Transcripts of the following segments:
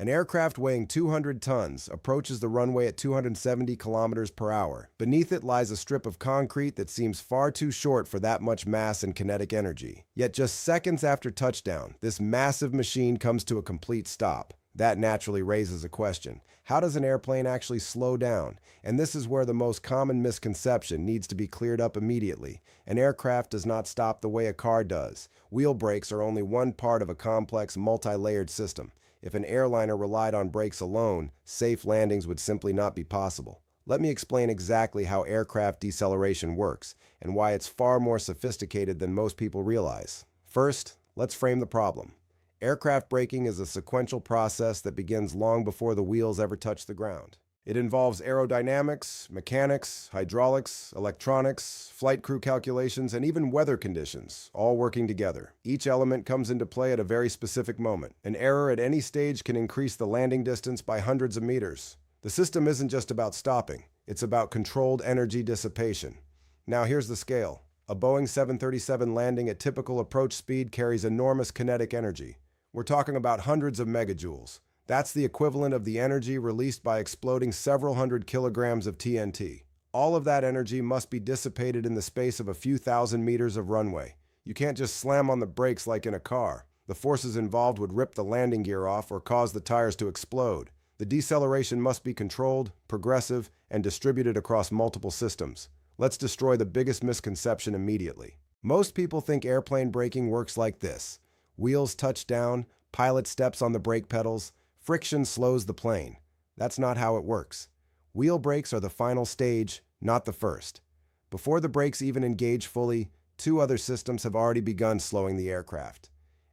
An aircraft weighing 200 tons approaches the runway at 270 kilometers per hour. Beneath it lies a strip of concrete that seems far too short for that much mass and kinetic energy. Yet just seconds after touchdown, this massive machine comes to a complete stop. That naturally raises a question. How does an airplane actually slow down? And this is where the most common misconception needs to be cleared up immediately. An aircraft does not stop the way a car does. Wheel brakes are only one part of a complex, multi-layered system. If an airliner relied on brakes alone, safe landings would simply not be possible. Let me explain exactly how aircraft deceleration works and why it's far more sophisticated than most people realize. First, let's frame the problem. Aircraft braking is a sequential process that begins long before the wheels ever touch the ground. It involves aerodynamics, mechanics, hydraulics, electronics, flight crew calculations, and even weather conditions, all working together. Each element comes into play at a very specific moment. An error at any stage can increase the landing distance by hundreds of meters. The system isn't just about stopping, it's about controlled energy dissipation. Now here's the scale. A Boeing 737 landing at typical approach speed carries enormous kinetic energy. We're talking about hundreds of megajoules. That's the equivalent of the energy released by exploding several hundred kilograms of TNT. All of that energy must be dissipated in the space of a few thousand meters of runway. You can't just slam on the brakes like in a car. The forces involved would rip the landing gear off or cause the tires to explode. The deceleration must be controlled, progressive, and distributed across multiple systems. Let's destroy the biggest misconception immediately. Most people think airplane braking works like this. Wheels touch down, pilot steps on the brake pedals, friction slows the plane. That's not how it works. Wheel brakes are the final stage, not the first. Before the brakes even engage fully, two other systems have already begun slowing the aircraft.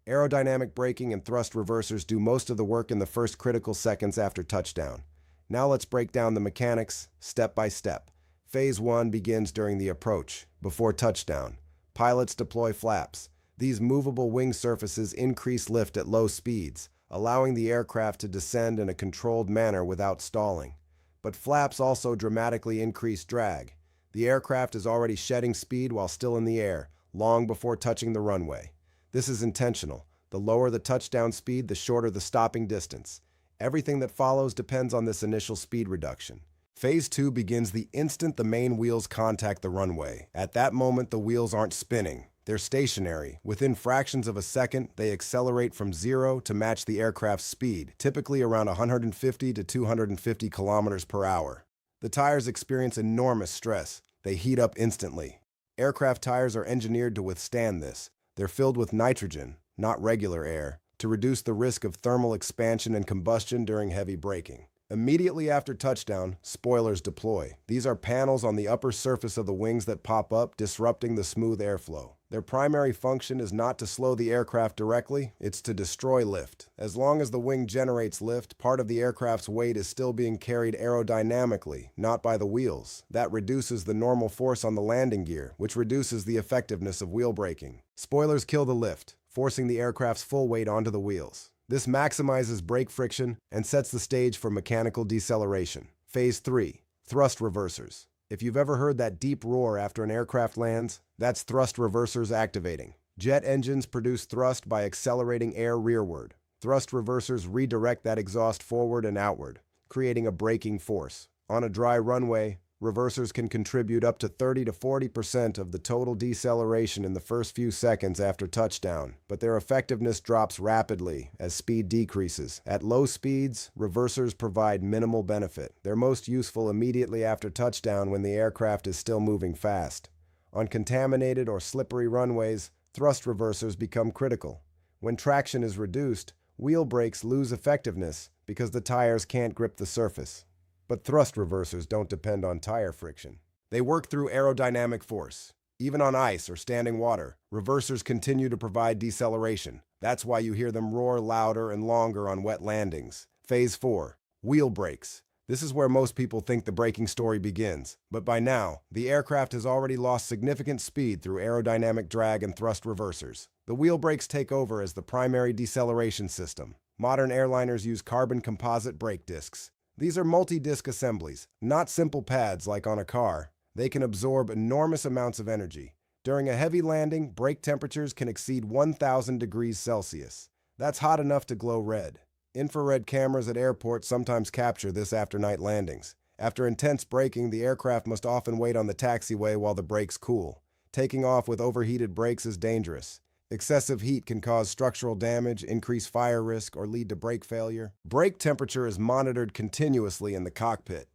Aerodynamic braking and thrust reversers do most of the work in the first critical seconds after touchdown. Now let's break down the mechanics, step by step. Phase 1 begins during the approach, before touchdown. Pilots deploy flaps. These movable wing surfaces increase lift at low speeds, allowing the aircraft to descend in a controlled manner without stalling. But flaps also dramatically increase drag. The aircraft is already shedding speed while still in the air, long before touching the runway. This is intentional. The lower the touchdown speed, the shorter the stopping distance. Everything that follows depends on this initial speed reduction. Phase 2 begins the instant the main wheels contact the runway. At that moment, the wheels aren't spinning. They're stationary. Within fractions of a second, they accelerate from zero to match the aircraft's speed, typically around 150 to 250 kilometers per hour. The tires experience enormous stress. They heat up instantly. Aircraft tires are engineered to withstand this. They're filled with nitrogen, not regular air, to reduce the risk of thermal expansion and combustion during heavy braking. Immediately after touchdown, spoilers deploy. These are panels on the upper surface of the wings that pop up, disrupting the smooth airflow. Their primary function is not to slow the aircraft directly, it's to destroy lift. As long as the wing generates lift, part of the aircraft's weight is still being carried aerodynamically, not by the wheels. That reduces the normal force on the landing gear, which reduces the effectiveness of wheel braking. Spoilers kill the lift, forcing the aircraft's full weight onto the wheels. This maximizes brake friction and sets the stage for mechanical deceleration. Phase 3, thrust reversers. If you've ever heard that deep roar after an aircraft lands, that's thrust reversers activating. Jet engines produce thrust by accelerating air rearward. Thrust reversers redirect that exhaust forward and outward, creating a braking force. On a dry runway, reversers can contribute up to 30 to 40% of the total deceleration in the first few seconds after touchdown, but their effectiveness drops rapidly as speed decreases. At low speeds, reversers provide minimal benefit. They're most useful immediately after touchdown when the aircraft is still moving fast. On contaminated or slippery runways, thrust reversers become critical. When traction is reduced, wheel brakes lose effectiveness because the tires can't grip the surface. But thrust reversers don't depend on tire friction. They work through aerodynamic force. Even on ice or standing water, reversers continue to provide deceleration. That's why you hear them roar louder and longer on wet landings. Phase 4, wheel brakes. This is where most people think the braking story begins. But by now, the aircraft has already lost significant speed through aerodynamic drag and thrust reversers. The wheel brakes take over as the primary deceleration system. Modern airliners use carbon composite brake discs. These are multi-disc assemblies, not simple pads like on a car. They can absorb enormous amounts of energy. During a heavy landing, brake temperatures can exceed 1,000 degrees Celsius. That's hot enough to glow red. Infrared cameras at airports sometimes capture this after night landings. After intense braking, the aircraft must often wait on the taxiway while the brakes cool. Taking off with overheated brakes is dangerous. Excessive heat can cause structural damage, increase fire risk, or lead to brake failure. Brake temperature is monitored continuously in the cockpit.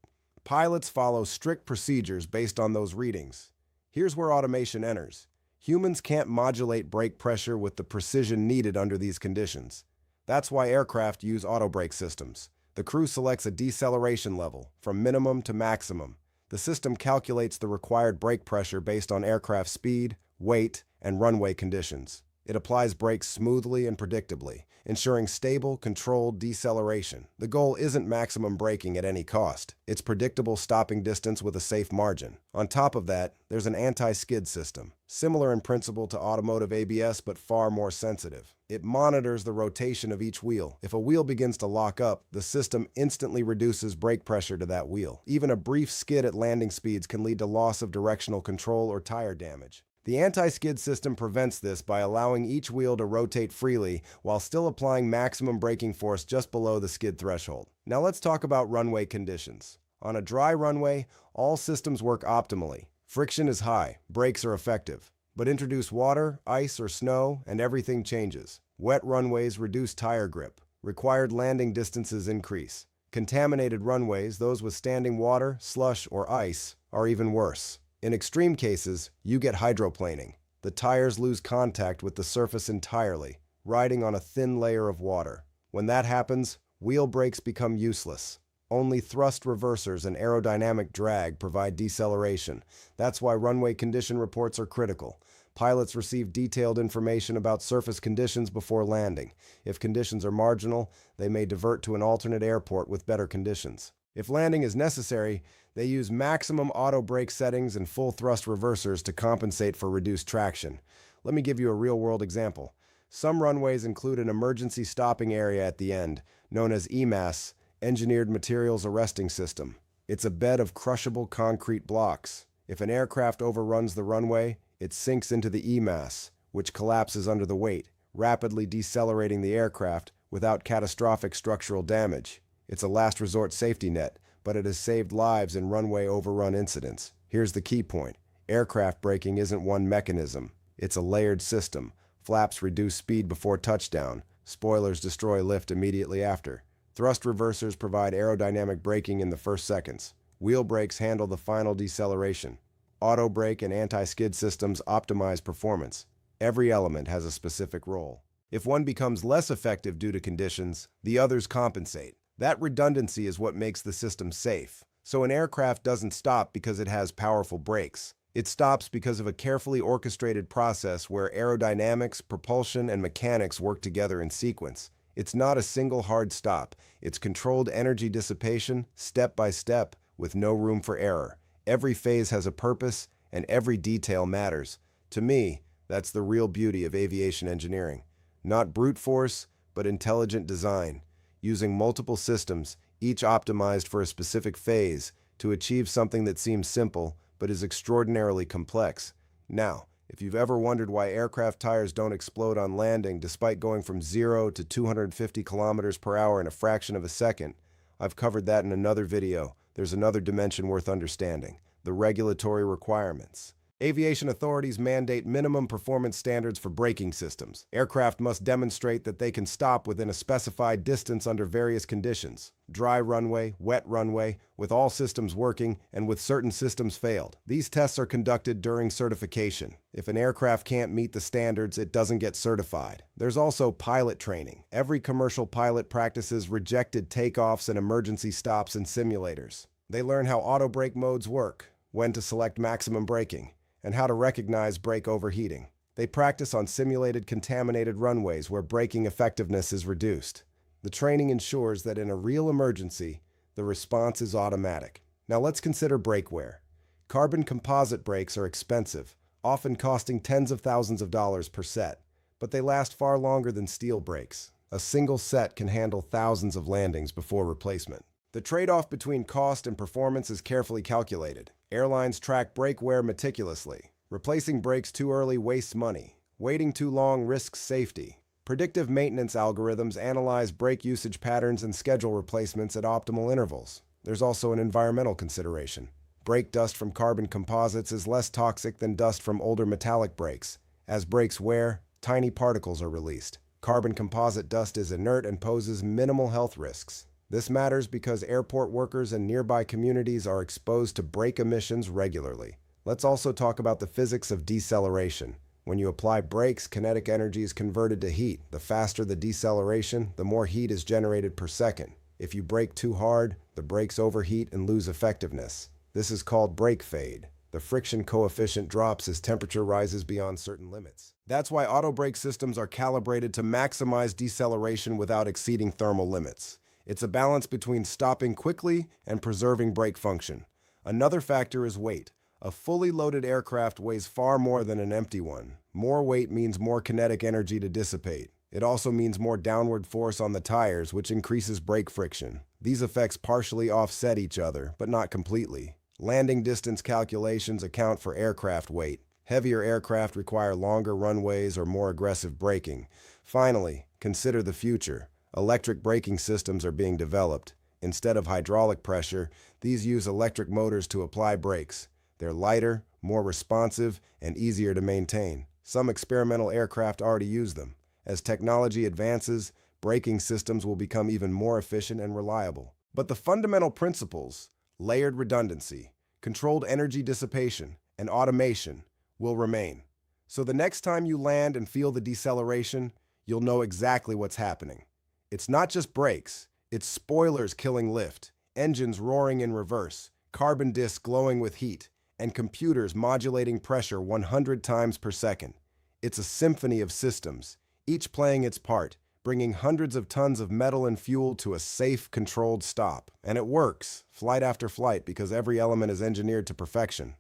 Pilots follow strict procedures based on those readings. Here's where automation enters. Humans can't modulate brake pressure with the precision needed under these conditions. That's why aircraft use auto brake systems. The crew selects a deceleration level, from minimum to maximum. The system calculates the required brake pressure based on aircraft speed, weight, and runway conditions. It applies brakes smoothly and predictably, ensuring stable, controlled deceleration. The goal isn't maximum braking at any cost. It's predictable stopping distance with a safe margin. On top of that, there's an anti-skid system, similar in principle to automotive ABS but far more sensitive. It monitors the rotation of each wheel. If a wheel begins to lock up, the system instantly reduces brake pressure to that wheel. Even a brief skid at landing speeds can lead to loss of directional control or tire damage. The anti-skid system prevents this by allowing each wheel to rotate freely while still applying maximum braking force just below the skid threshold. Now let's talk about runway conditions. On a dry runway, all systems work optimally. Friction is high, brakes are effective. But introduce water, ice, or snow, and everything changes. Wet runways reduce tire grip. Required landing distances increase. Contaminated runways, those with standing water, slush, or ice, are even worse. In extreme cases, you get hydroplaning. The tires lose contact with the surface entirely, riding on a thin layer of water. When that happens, wheel brakes become useless. Only thrust reversers and aerodynamic drag provide deceleration. That's why runway condition reports are critical. Pilots receive detailed information about surface conditions before landing. If conditions are marginal, they may divert to an alternate airport with better conditions. If landing is necessary, they use maximum auto brake settings and full thrust reversers to compensate for reduced traction. Let me give you a real-world example. Some runways include an emergency stopping area at the end, known as EMAS, Engineered Materials Arresting System. It's a bed of crushable concrete blocks. If an aircraft overruns the runway, it sinks into the EMAS, which collapses under the weight, rapidly decelerating the aircraft without catastrophic structural damage. It's a last resort safety net, but it has saved lives in runway overrun incidents. Here's the key point. Aircraft braking isn't one mechanism. It's a layered system. Flaps reduce speed before touchdown. Spoilers destroy lift immediately after. Thrust reversers provide aerodynamic braking in the first seconds. Wheel brakes handle the final deceleration. Auto brake and anti-skid systems optimize performance. Every element has a specific role. If one becomes less effective due to conditions, the others compensate. That redundancy is what makes the system safe. So an aircraft doesn't stop because it has powerful brakes. It stops because of a carefully orchestrated process where aerodynamics, propulsion, and mechanics work together in sequence. It's not a single hard stop. It's controlled energy dissipation, step by step, with no room for error. Every phase has a purpose, and every detail matters. To me, that's the real beauty of aviation engineering. Not brute force, but intelligent design. Using multiple systems, each optimized for a specific phase, to achieve something that seems simple, but is extraordinarily complex. Now, if you've ever wondered why aircraft tires don't explode on landing despite going from 0 to 250 kilometers per hour in a fraction of a second, I've covered that in another video. There's another dimension worth understanding: the regulatory requirements. Aviation authorities mandate minimum performance standards for braking systems. Aircraft must demonstrate that they can stop within a specified distance under various conditions: dry runway, wet runway, with all systems working and with certain systems failed. These tests are conducted during certification. If an aircraft can't meet the standards, it doesn't get certified. There's also pilot training. Every commercial pilot practices rejected takeoffs and emergency stops in simulators. They learn how auto brake modes work, when to select maximum braking, and how to recognize brake overheating. They practice on simulated contaminated runways where braking effectiveness is reduced. The training ensures that in a real emergency, the response is automatic. Now let's consider brake wear. Carbon composite brakes are expensive, often costing tens of thousands of dollars per set, but they last far longer than steel brakes. A single set can handle thousands of landings before replacement. The trade-off between cost and performance is carefully calculated. Airlines track brake wear meticulously. Replacing brakes too early wastes money. Waiting too long risks safety. Predictive maintenance algorithms analyze brake usage patterns and schedule replacements at optimal intervals. There's also an environmental consideration. Brake dust from carbon composites is less toxic than dust from older metallic brakes. As brakes wear, tiny particles are released. Carbon composite dust is inert and poses minimal health risks. This matters because airport workers and nearby communities are exposed to brake emissions regularly. Let's also talk about the physics of deceleration. When you apply brakes, kinetic energy is converted to heat. The faster the deceleration, the more heat is generated per second. If you brake too hard, the brakes overheat and lose effectiveness. This is called brake fade. The friction coefficient drops as temperature rises beyond certain limits. That's why auto brake systems are calibrated to maximize deceleration without exceeding thermal limits. It's a balance between stopping quickly and preserving brake function. Another factor is weight. A fully loaded aircraft weighs far more than an empty one. More weight means more kinetic energy to dissipate. It also means more downward force on the tires, which increases brake friction. These effects partially offset each other, but not completely. Landing distance calculations account for aircraft weight. Heavier aircraft require longer runways or more aggressive braking. Finally, consider the future. Electric braking systems are being developed. Instead of hydraulic pressure, these use electric motors to apply brakes. They're lighter, more responsive, and easier to maintain. Some experimental aircraft already use them. As technology advances, braking systems will become even more efficient and reliable. But the fundamental principles, layered redundancy, controlled energy dissipation, and automation, will remain. So the next time you land and feel the deceleration, you'll know exactly what's happening. It's not just brakes, it's spoilers killing lift, engines roaring in reverse, carbon discs glowing with heat, and computers modulating pressure 100 times per second. It's a symphony of systems, each playing its part, bringing hundreds of tons of metal and fuel to a safe, controlled stop. And it works, flight after flight, because every element is engineered to perfection.